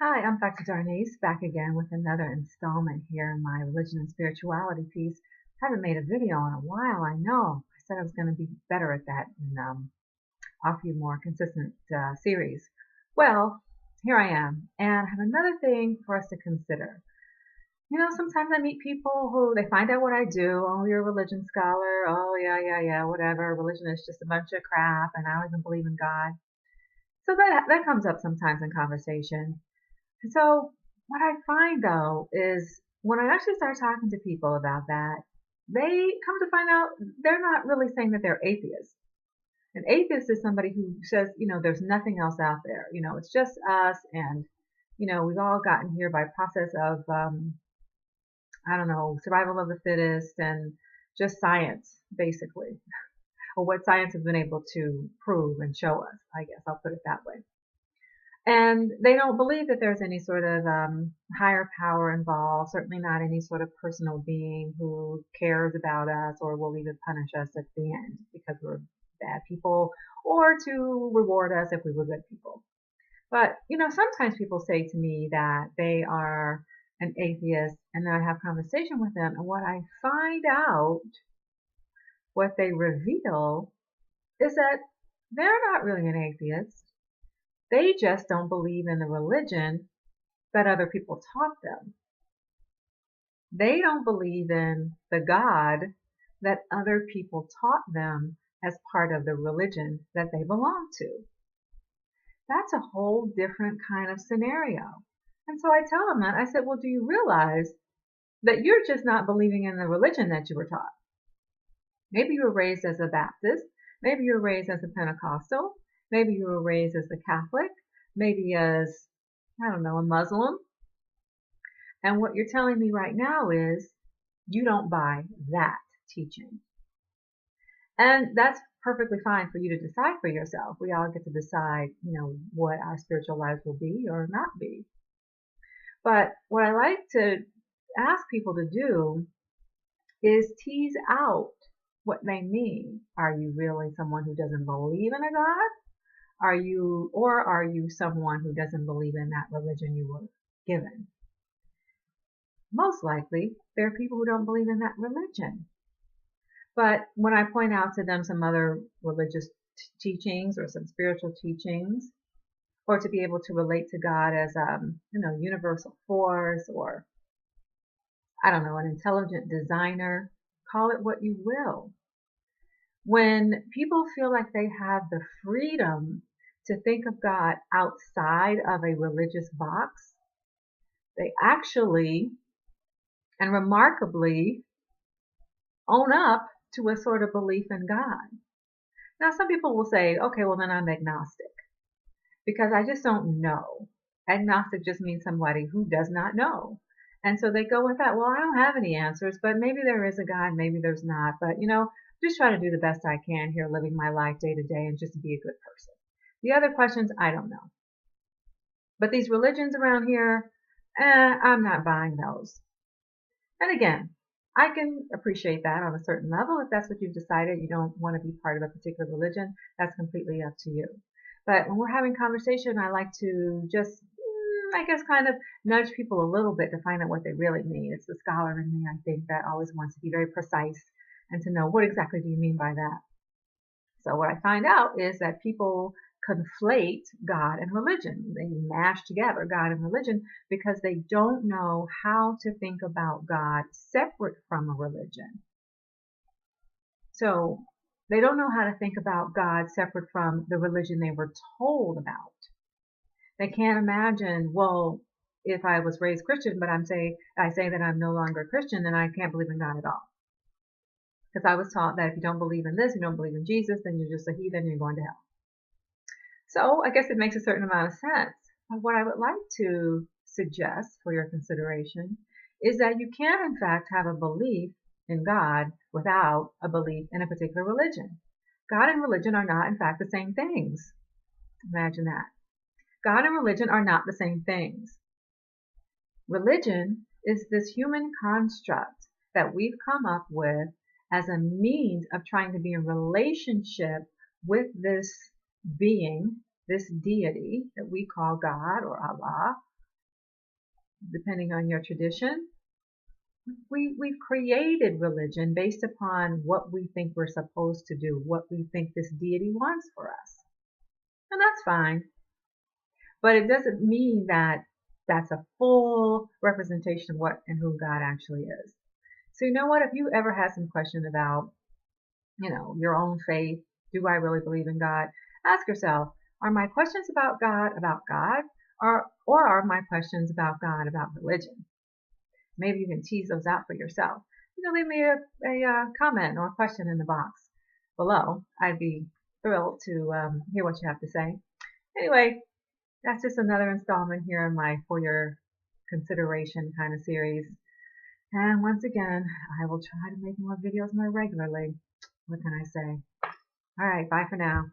Hi, I'm Dr. Darnise, back again with another installment here in my religion and spirituality piece. Haven't made a video in a while, I know. I said I was going to be better at that and offer you more consistent series. Well, here I am, and I have another thing for us to consider. Sometimes I meet people who they find out what I do. Oh, you're a religion scholar. Oh, yeah, whatever. Religion is just a bunch of crap, and I don't even believe in God. So that comes up sometimes in conversation. So what I find though is when I actually start talking to people about that, they come to find out they're not really saying that they're atheists. An atheist is somebody who says, there's nothing else out there. It's just us and, we've all gotten here by process of, I don't know, survival of the fittest and just science, basically, or what science has been able to prove and show us, I guess I'll put it that way. And they don't believe that there's any sort of higher power involved, certainly not any sort of personal being who cares about us or will even punish us at the end because we're bad people or to reward us if we were good people. But, sometimes people say to me that they are an atheist and then I have conversation with them and what I find out, what they reveal is that they're not really an atheist. They just don't believe in the religion that other people taught them. They don't believe in the God that other people taught them as part of the religion that they belong to. That's a whole different kind of scenario. And so I tell them that. I said, well, do you realize that you're just not believing in the religion that you were taught? Maybe you were raised as a Baptist. Maybe you were raised as a Pentecostal. Maybe you were raised as a Catholic. Maybe as, I don't know, a Muslim. And what you're telling me right now is you don't buy that teaching. And that's perfectly fine for you to decide for yourself. We all get to decide, what our spiritual lives will be or not be. But what I like to ask people to do is tease out what they mean. Are you really someone who doesn't believe in a God? Are you someone who doesn't believe in that religion you were given? Most likely, there are people who don't believe in that religion. But when I point out to them some other religious teachings or some spiritual teachings, or to be able to relate to God as universal force, or I don't know, an intelligent designer, call it what you will. When people feel like they have the freedom to think of God outside of a religious box, they actually and remarkably own up to a sort of belief in God. Now, some people will say, okay, well, then I'm agnostic because I just don't know. Agnostic just means somebody who does not know. And so they go with that. Well, I don't have any answers, but maybe there is a God, maybe there's not. But, just try to do the best I can here, living my life day to day and just be a good person. The other questions, I don't know. But these religions around here, I'm not buying those. And again, I can appreciate that on a certain level. If that's what you've decided, you don't want to be part of a particular religion, that's completely up to you. But when we're having conversation, I like to just, I guess, kind of nudge people a little bit to find out what they really mean. It's the scholar in me, I think, that always wants to be very precise and to know what exactly do you mean by that. So what I find out is that people conflate God and religion. They mash together God and religion because they don't know how to think about God separate from a religion. So they don't know how to think about God separate from the religion they were told about. They can't imagine, well, if I was raised Christian, but I say that I'm no longer a Christian, then I can't believe in God at all. Because I was taught that if you don't believe in this, you don't believe in Jesus, then you're just a heathen and you're going to hell. So I guess it makes a certain amount of sense. But what I would like to suggest for your consideration is that you can, in fact, have a belief in God without a belief in a particular religion. God and religion are not, in fact, the same things. Imagine that. God and religion are not the same things. Religion is this human construct that we've come up with as a means of trying to be in relationship with this being, this deity that we call God or Allah, depending on your tradition, we've created religion based upon what we think we're supposed to do, what we think this deity wants for us. And that's fine. But it doesn't mean that that's a full representation of what and who God actually is. So you know what? If you ever had some question about, your own faith, do I really believe in God? Ask yourself, are my questions about God, or are my questions about God about religion? Maybe you can tease those out for yourself. Leave me a comment or a question in the box below. I'd be thrilled to hear what you have to say. Anyway, that's just another installment here in my For Your Consideration kind of series. And once again, I will try to make more videos more regularly. What can I say? All right, bye for now.